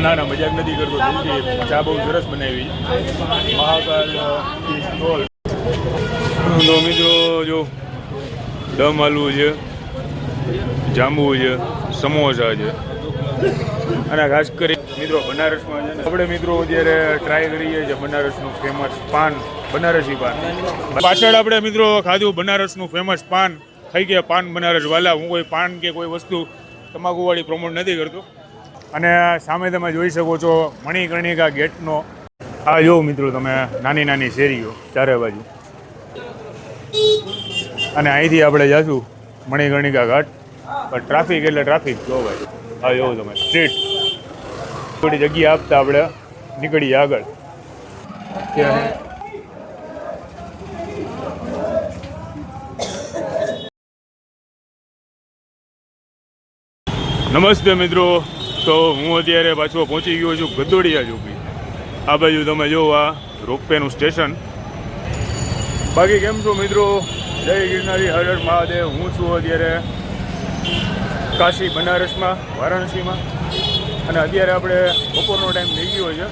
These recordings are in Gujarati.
ના ના મજાક નથી કરતો, ચા બહુ સરસ બનાવી મહાકાલ સ્ટોલ. તો મિત્રો જો દમ આલુ છે, જાંબુ છે, સમોસા છે, અને ખાસ કરી મિત્રો બનારસમાં છે ને આપણે મિત્રો અત્યારે ટ્રાય કરીએ છીએ બનારસનું ફેમસ પાન, બનારસી પાન. પાછળ આપણે મિત્રો ખાધું બનારસનું ફેમસ પાન, થઈ ગયા પાન બનારસ વાલા. હું કોઈ પાન કે કોઈ વસ્તુ તમાકુવાળી પ્રમોટ નથી કરતો. અને સામે તમે જોઈ શકો છો મણિકર્ણિકા ગેટનો આ જો મિત્રો તમે નાની નાની શેરીઓ ચારે બાજુ. અને અહીંથી આપણે જઈશું મણિકર્ણિકા ઘાટ. પણ ટ્રાફિક એટલે ટ્રાફિક જો ભાઈ. હા જોવો તમે સ્ટ્રીટ થોડી જગ્યા આપતા આપણે નીકળીએ આગળ. નમસ્તે મિત્રો. તો હું અત્યારે પાછો પહોંચી ગયો છું ગદોડિયા ચોકી. આ બાજુ તમે જો આ રોપવેનું સ્ટેશન. બાકી કેમ છો મિત્રો? જય ગિરનારી, હર હર મહાદેવ. હું છું અત્યારે કાશી બનારસમાં, વારાણસીમાં. અને અત્યારે આપણે બપોરનો ટાઈમ થઈ ગયો છે.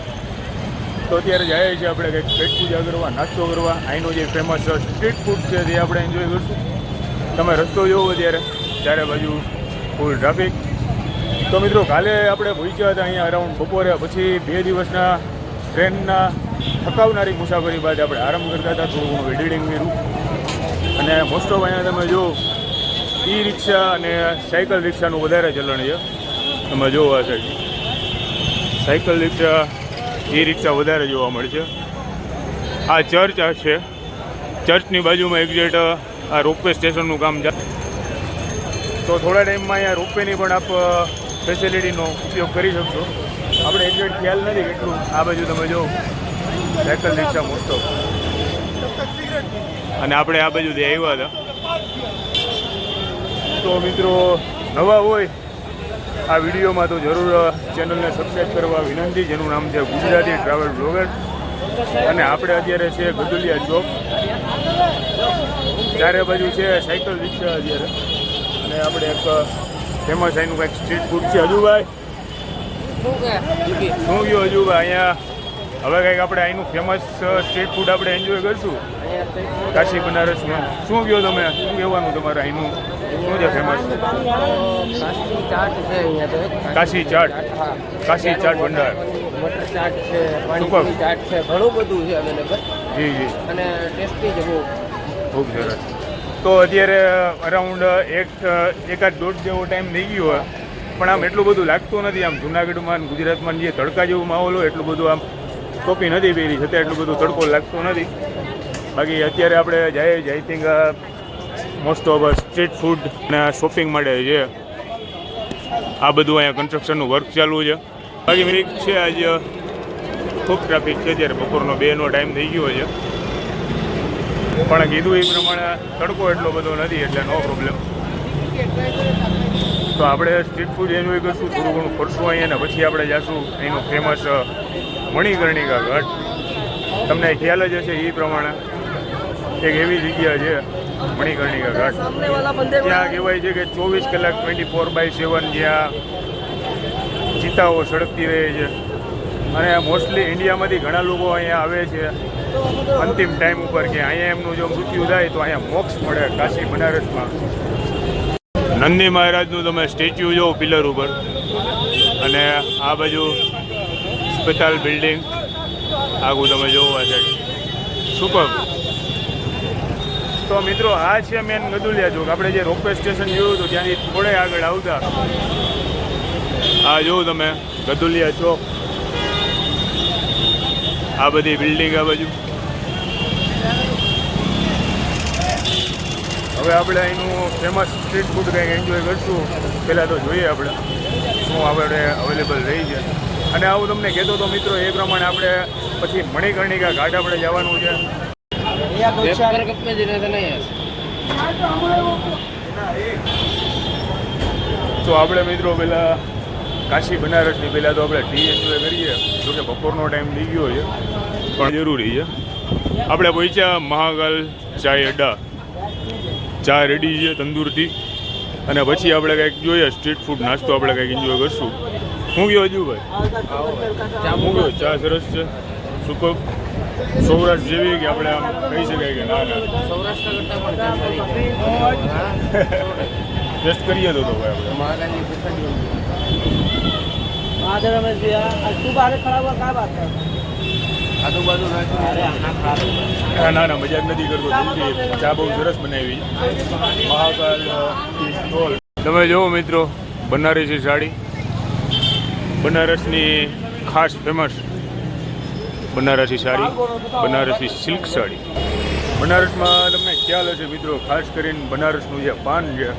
તો અત્યારે જઈએ છીએ આપણે કંઈક પેટ પૂજા કરવા, નાસ્તો કરવા. અહીંનો જે ફેમસ સ્ટ્રીટ ફૂડ છે તે આપણે એન્જોય કરશું. તમે રસ્તો જોવો અત્યારે ચારે બાજુ ફૂલ ટ્રાફિક. તો મિત્રો કાલે આપણે પહોંચ્યા હતા અહીંયા અરાઉન્ડ બપોરે. પછી 2 દિવસના ટ્રેનના થકાવનારી મુસાફરી બાદ આપણે આરામ કરતા હતા, થોડું ઘણું એડિટિંગ કર્યું. અને મોસ્ટ ઓફ અહીંયા તમે જો ઈ રિક્ષા અને સાયકલ રિક્ષાનું વધારે ચલણ છે. તમે જોવો આ સાઈડ સાયકલ રિક્ષા, ઈ રિક્ષા વધારે જોવા મળશે. આ ચર્ચ છે, ચર્ચની બાજુમાં એક્ઝેક્ટ આ રોપવે સ્ટેશનનું કામ ચાલે. તો થોડા ટાઈમમાં અહીંયા રોપવેની પણ આપ ફેસિલિટીનો ઉપયોગ કરી શકશો. આપણે એક્ઝેક્ટ ખ્યાલ નથી કેટલું. આ બાજુ તમે જો સાયકલ રિક્ષા મોસ્ટ ઓફ. અને આપણે આ બાજુથી આવ્યા હતા. તો મિત્રો નવા હોય આ વિડીયોમાં તો જરૂર ચેનલને સબસ્ક્રાઈબ કરવા વિનંતી, જેનું નામ છે ગુજરાતી ટ્રાવેલ બ્લોગર. અને આપણે અત્યારે છે ગદોલિયા ચોક. ચારે બાજુ છે સાયકલ રિક્ષા અત્યારે. અને આપણે એક ફેમસ અહીંનું કંઈક સ્ટ્રીટ ફૂડ છે. હજુભાઈ શું ગયો હજુભાઈ? અહીંયા હવે કંઈક આપણે અહીંનું ફેમસ સ્ટ્રીટ ફૂડ આપણે એન્જોય કરશું કાશી બનારસમાં. શું કહો તમે? શું કહેવાનું તમારે અહીંનું શું છે ફેમસ? કાશી ચાટ, કાશી ચાટ ભંડાર, બટર ચાટ છે, પાણીપુરી ચાટ છે, ઘણું બધું છે અવેલેબલ. જી જી. અને ટેસ્ટી છે બહુ, ખૂબ સરસ. તો અત્યારે અરાઉન્ડ એકાદ દોઢ જેવો ટાઈમ થઈ ગયો હોય, પણ આમ એટલું બધું લાગતું નથી. આમ જુનાગઢમાં ગુજરાતમાં જે તડકા જેવું માહોલ હોય એટલું બધું આમ ટોપી નથી પહેરી છતાં એટલું બધું તડકો લાગતો નથી. બાકી અત્યારે આપણે જઈએ જ I think most of street food ને શોપિંગ માટે છે. આ બધું અહીંયા કન્સ્ટ્રક્શનનું વર્ક ચાલુ છે. બાકી મીક છે આજે ખૂબ ટ્રાફિક છે. અત્યારે બપોરનો 2નો ટાઈમ થઈ ગયો છે, પણ કીધું એ પ્રમાણે તડકો એટલો બધો નથી એટલે નો પ્રોબ્લેમ. તો આપણે સ્ટ્રીટ ફૂડ એન્જોય કરશું, થોડું ઘણું ફરશું અહીંયા, ને પછી આપણે જઈશું અહીંનું ફેમસ મણિકર્ણિકા ઘાટ. તમને ખ્યાલ જ હશે એ પ્રમાણે એક એવી જગ્યા છે મણિકર્ણિકા ઘાટ, ત્યાં કહેવાય છે કે 24 કલાક 24/7 જ્યાં ચિતાઓ સળગતી રહે છે. અને મોસ્ટલી ઇન્ડિયામાંથી ઘણા લોકો અહીંયા આવે છે અંતિમ ટાઈમ ઉપર કે અહીંયા એમનું જો મૃત્યુ થાય તો અહીંયા મોક્ષ મળે કાશી બનારસમાં. નંદી મહારાજનું તમે સ્ટેચ્યુ જો પિલર ઉપર, અને આ બાજુ સ્પિતાલ બિલ્ડિંગ આગું તમે જોવો આ સાઈડ. સુપર. તો મિત્રો આ છે મેન ગદોલિયા ચોક. આપણે જે રોપવે સ્ટેશન જોયું હતું ત્યાંથી થોડે આગળ આવતા આ જોવું તમે ગદોલિયા ચોક. આ બધી બિલ્ડિંગ આ બાજુ. હવે આપણે અહીંનું ફેમસ સ્ટ્રીટ ફૂડ કંઈક એન્જોય કરશું. પહેલાં તો જોઈએ આપણે શું આપણે અવેલેબલ રહી છે. અને આવું તમને કહેતો તો મિત્રો એ પ્રમાણે આપણે પછી મણિકર્ણિકા ઘાટ આપણે જવાનું છે. તો આપણે મિત્રો પહેલાં કાશી બનારસની પહેલાં તો આપણે ટી એન્જોય કરીએ. જોકે બપોરનો ટાઈમ થઈ ગયો છે પણ જરૂરી છે. આપણે પહોંચ્યા મહાકાલ ચાય અડ્ડા. ચા રેડી છે, તંદૂર ટી. અને પછી આપણે કંઈક જોઈએ સ્ટ્રીટ ફૂડ નાસ્તો આપણે કંઈક એન્જોય કરશું. હું ગયો અજુભાઈ? હું ગયો ચા સરસ છે, સુપર સૌરાષ્ટ્ર જેવી કે આપણે આમ કહી શકાય કે ના ના સૌરાષ્ટ્ર કરતા પણ ચા સારી. ટેસ્ટ કરીએ તો ભાઈ આપણે. મહારાજની પ્રસાદી. આજુબાજુ ના ના મજાક નથી કરતો. દિલથી ચા બહુ સરસ બનાવી. Mahakal tea stall. તમે જુઓ મિત્રો, બનારસી સાડી, બનારસની ખાસ ફેમસ બનારસી સાડી, બનારસી સિલ્ક સાડી. બનારસમાં તમને ખ્યાલ હશે મિત્રો, ખાસ કરીને બનારસનું જે પાન છે,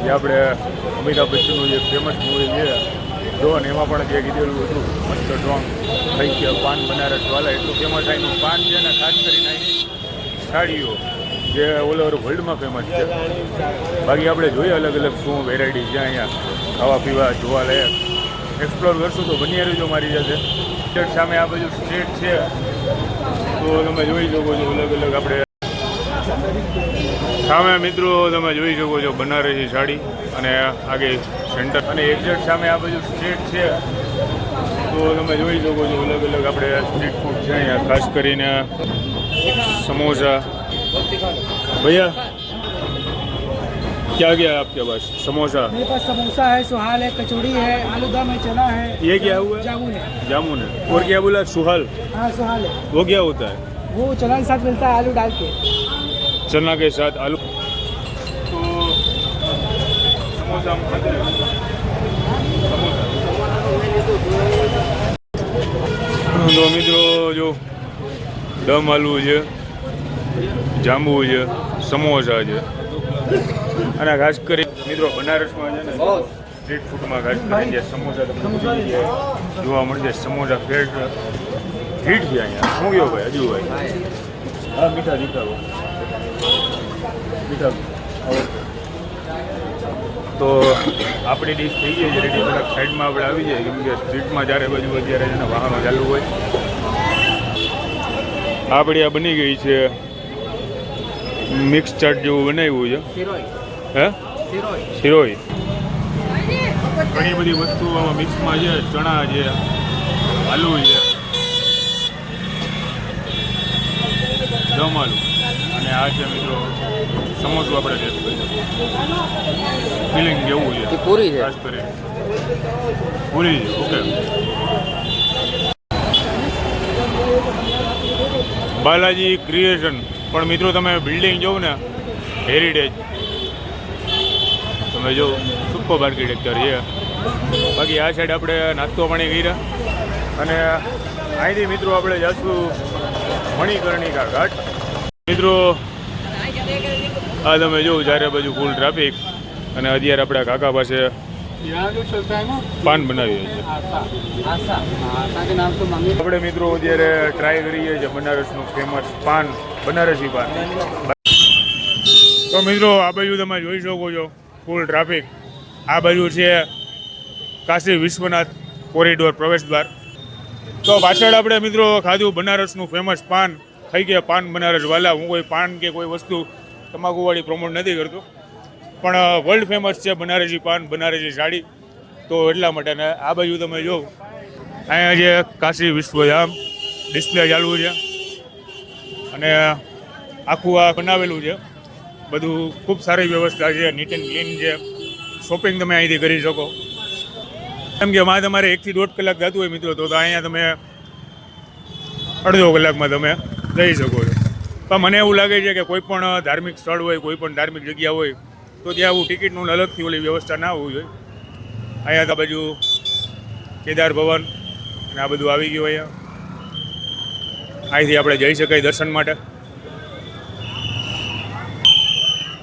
જે આપણે અમિતાભ બચ્ચનનું જે ફેમસ મૂવી છે જો ને એમાં પણ જે કીધેલું હતું મસ્ત ડ્રોંગ થઈ ગયા પાન બનારસ વાલા, એટલું ફેમસ અહીંનું પાન છે ને ખાસ કરીને અહીંની સાડીઓ જે ઓલ ઓવર વર્લ્ડમાં ફેમસ છે. બાકી આપણે જોઈએ અલગ અલગ શું વેરાયટી છે અહીંયા ખાવા પીવા જોવા લાયક. એક્સપ્લોર કરશું તો બની રહેજો મારી સાથે. સામે આ બાજુ સ્ટ્રીટ છે તો તમે જોઈ શકો છો અલગ અલગ આપણે સામે મિત્રો તમે જોઈ શકો છો બનારસી સાડી અને આગે સેન્ટર અને એક્ઝેક્ટ સામે આ બાજુ સ્ટ્રીટ છે તો તમે જોઈ શકો છો અલગ અલગ આપણે સ્ટ્રીટ ફૂડ છે અહીંયા ખાસ કરીને સમોસા. भैया क्या क्या है आपके पास? समोसा, मेरे पास समोसा है, सुहाल है, कचौड़ी है, आलू दम है, चना है. ये क्या हुआ? जामुन है. जामुन है. और क्या बोला? सुहाल. हाँ सुहाल है. वो क्या होता है? वो चना के साथ मिलता है, आलू डाल के. चना के साथ आलू. तो समोसा हम खाते हैं. समोसा तो મિત્રો જો દમ આલુ છે, જાંબુ છે, સમોસા છે અને ખાસ કરી મિત્રો બનારસમાં છે ને સ્ટ્રીટ ફૂડમાં ખાસ કરીને જે સમોસા તમને જોવા મળશે. સમોસા ફેટ હીટ છે અહીંયા. શું ગયો ભાઈ અજુભાઈ? હા મીઠા દીકરાઓ મીઠા. તો આપણી ડીશ થઈ ગઈ છે રેડી. થોડાક સાઈડમાં આપણે આવી જાય કેમ કે સ્ટ્રીટમાં જ્યારે બાજુ અત્યારે છે ને વાહનો ચાલુ હોય. આપણી આ બની ગઈ છે મિક્સ ચાટ જેવું બનાવ્યું છે. હે શિરોઈ. ઘણી બધી વસ્તુઓ આમાં મિક્સમાં છે. ચણા છે, આલુ છે, દમ આલુ અને આ છે મિત્રો સમોસું આપણે ટેસ્ટ કરીએ. ફિલિંગ જેવું છે પૂરી છે. ખાસ કરીને પૂરી છે. ઓકે. બાલાજી ક્રિએશન પણ મિત્રો તમે બિલ્ડિંગ જોવો ને હેરિટેજ તમે જો સુપર આર્કિટેક્ચર છે. બાકી આ સાઈડ આપણે નાસ્તો પાણી કર્યા અને અહીંથી મિત્રો આપણે જઈશું મણિકર્ણિકા ઘાટ. મિત્રો આ તમે જો ચારે બાજુ ફૂલ ટ્રાફિક અને અત્યારે આપણા કાકા પાસે પાન બનાવીએ છીએ. આપણે મિત્રો અત્યારે ટ્રાય કરીએ છીએ બનારસનું ફેમસ પાન, બનારસી પાન. તો મિત્રો આ બાજુ તમે જોઈ શકો છો ફૂલ ટ્રાફિક. આ બાજુ છે કાશી વિશ્વનાથ કોરિડોર પ્રવેશ દ્વાર. તો પાછળ આપણે મિત્રો ખાધું બનારસનું ફેમસ પાન, ખાઈ ગયા પાન બનારસ વાલા. હું કોઈ પાન કે કોઈ વસ્તુ તમાકુવાળી પ્રમોટ નથી કરતો પણ વર્લ્ડ ફેમસ છે બનારસી પાન, બનારસી સાડી. તો એટલા માટે ને આ બાજુ તમે જો અહીંયા જે કાશી વિશ્વધામ ડિસ્પ્લે ચાલુ છે અને આખું આ બનાવેલું છે. બધું ખૂબ સારી વ્યવસ્થા છે, નીટ એન્ડ ક્લીન છે. શોપિંગ તમે અહીંથી કરી શકો. એમ કે માં તમારે 1 થી 1.5 કલાક થતું હોય મિત્રો તો અહીંયા તમે અડધો કલાકમાં તમે જઈ શકો છો. પણ મને એવું લાગે છે કે કોઈ પણ ધાર્મિક સ્થળ હોય, કોઈ પણ ધાર્મિક જગ્યા હોય તો ત્યાં આવું ટિકિટનું અલગથી ઓલી વ્યવસ્થા ના હોવી જોઈએ. અહીંયા તો બાજુ કેદાર ભવન અને આ બધું આવી ગયું. અહીંથી આપણે જઈ શકાય દર્શન માટે.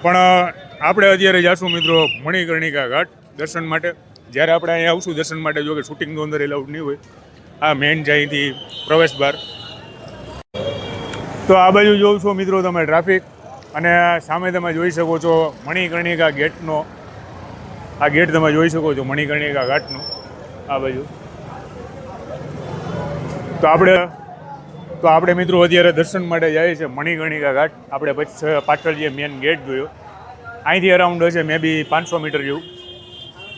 પણ આપણે અત્યારે જઈશું મિત્રો મણિકર્ણિકા ઘાટ દર્શન માટે. જ્યારે આપણે અહીંયા આવશું દર્શન માટે, જો કે શૂટિંગનું અંદર એલાઉડ નહીં હોય. આ મેન છે અહીંથી પ્રવેશ દ્વાર. તો આ બાજુ જોઉં છો મિત્રો તમે ટ્રાફિક અને સામે તમે જોઈ શકો છો મણિકર્ણિકા ગેટનો. આ ગેટ તમે જોઈ શકો છો મણિકર્ણિકા ઘાટનો આ બાજુ. તો આપણે મિત્રો અત્યારે દર્શન માટે જઈએ છીએ મણિકર્ણિકા ઘાટ. આપણે પછી પાછળ જે મેન ગેટ જોયો અહીંથી અરાઉન્ડ હશે મે બી 500 મીટર જેવું.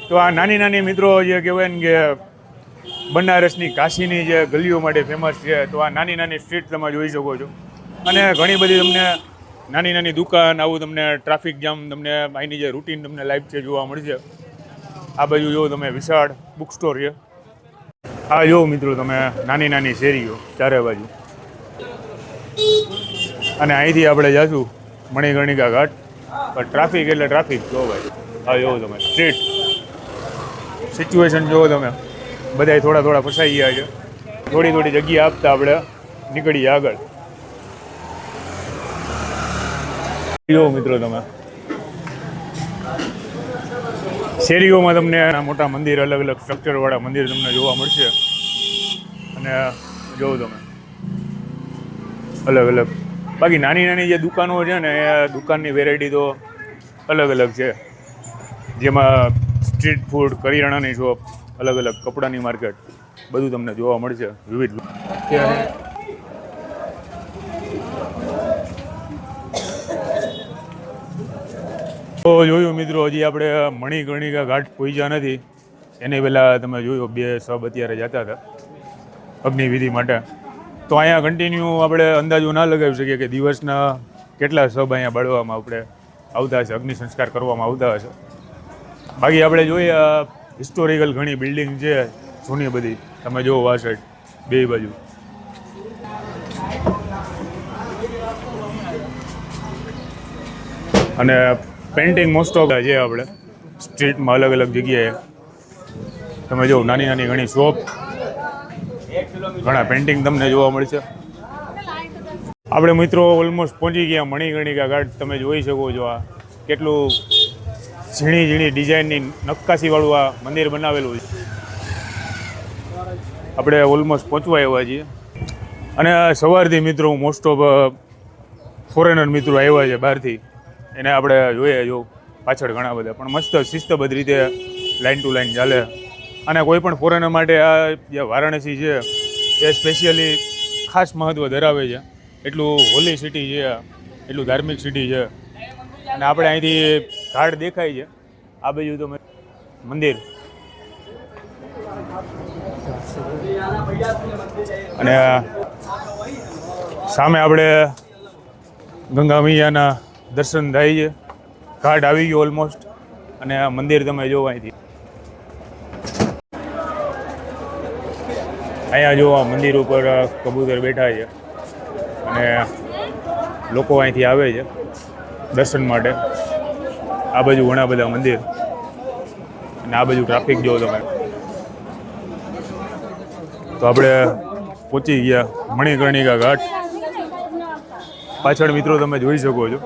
તો આ નાની નાની મિત્રો જે કહેવાય ને કે બનારસની કાશીની જે ગલીઓ માટે ફેમસ છે, તો આ નાની નાની સ્ટ્રીટ તમે જોઈ શકો છો. અને ઘણી બધી તમને નાની નાની દુકાન, આવું તમને ટ્રાફિક જામ, તમને અહીંની જે રૂટીન તમને લાઈફ છે જોવા મળશે. આ બાજુ જો તમે વિશાળ બુક સ્ટોર છે. આ જો મિત્રો તમે નાની નાની શેરીઓ ચારે બાજુ. અને અહીંથી આપણે જઈશું મણિકર્ણિકા ઘાટ. પણ ટ્રાફિક એટલે ટ્રાફિક જો ભાઈ. આ જો તમે સ્ટ્રીટ સિચ્યુએશન જુઓ તમે, બધાય થોડા થોડા ફસાઈ ગયા છે. થોડી થોડી જગ્યા આપતા આપણે નીકળીએ આગળ. જો મિત્રો તમે શેરીઓમાં તમને મોટા મંદિર, અલગ અલગ સ્ટ્રક્ચરવાળા મંદિર તમને જોવા મળશે. અને જોવો તમે અલગ અલગ. બાકી નાની નાની જે દુકાનો છે ને, એ દુકાનની વેરાયટી તો અલગ અલગ છે. જેમાં સ્ટ્રીટ ફૂડ, કરિયાણાની શોપ, અલગ અલગ કપડાની માર્કેટ, બધું તમને જોવા મળશે વિવિધ. તો જોયું મિત્રો, હજી આપણે મણિકર્ણિકા ઘાટ પહોંચ્યા નથી. એની પહેલાં તમે જોયું 2 સબ અત્યારે જતા હતા અગ્નિવિધિ માટે. તો અહીંયા કન્ટિન્યુ આપણે અંદાજો ના લગાવી શકીએ કે દિવસના કેટલા સબ અહીંયા બાળવામાં આપણે આવતા હશે, અગ્નિ સંસ્કાર કરવામાં આવતા હશે. બાકી આપણે જોઈએ હિસ્ટોરિકલ ઘણી બિલ્ડિંગ છે જૂની બધી, તમે જુઓ આ સાઈડ બે બાજુ. અને પેઇન્ટિંગ મોસ્ટ ઓફ છે આપણે સ્ટ્રીટમાં અલગ અલગ જગ્યાએ. તમે જો નાની નાની ઘણી શોપ, ઘણા પેઇન્ટિંગ તમને જોવા મળશે. આપણે મિત્રો ઓલમોસ્ટ પહોંચી ગયા મણિકર્ણિકા ઘાટ. તમે જોઈ શકો છો આ કેટલું ઝીણી ઝીણી ડિઝાઇનની નક્કાશીવાળું આ મંદિર બનાવેલું છે. આપણે ઓલમોસ્ટ પહોંચવા આવ્યા છીએ. અને સવારથી મિત્રો મોસ્ટ ઓફ ફોરેનર મિત્રો આવ્યા છે બહારથી. એને આપણે જોઈએ જો પાછળ ઘણા બધા, પણ મસ્ત શિસ્તબદ્ધ રીતે લાઇન ટુ લાઇન ચાલે. અને કોઈ પણ ફોરેનર માટે આ જે વારાણસી છે એ સ્પેશિયલી ખાસ મહત્ત્વ ધરાવે છે. એટલું હોલી સિટી છે, એટલું ધાર્મિક સિટી છે. અને આપણે અહીંથી ઘાટ દેખાય છે, આ બાજુ તો મંદિર. અને સામે આપણે ગંગા મૈયાના દર્શન થાય છે. ઘાટ આવી ગયો ઓલમોસ્ટ. અને આ મંદિર તમે જો અહીંથી, અહીંયા જો આ મંદિર ઉપર કબૂતર બેઠા છે. અને લોકો અહીંથી આવે છે દર્શન માટે. આ બાજુ ઘણા બધા મંદિર. અને આ બાજુ ટ્રાફિક જો તમે. તો આપણે પહોંચી ગયા મણિકર્ણિકા ઘાટ. પાછળ મિત્રો તમે જોઈ શકો છો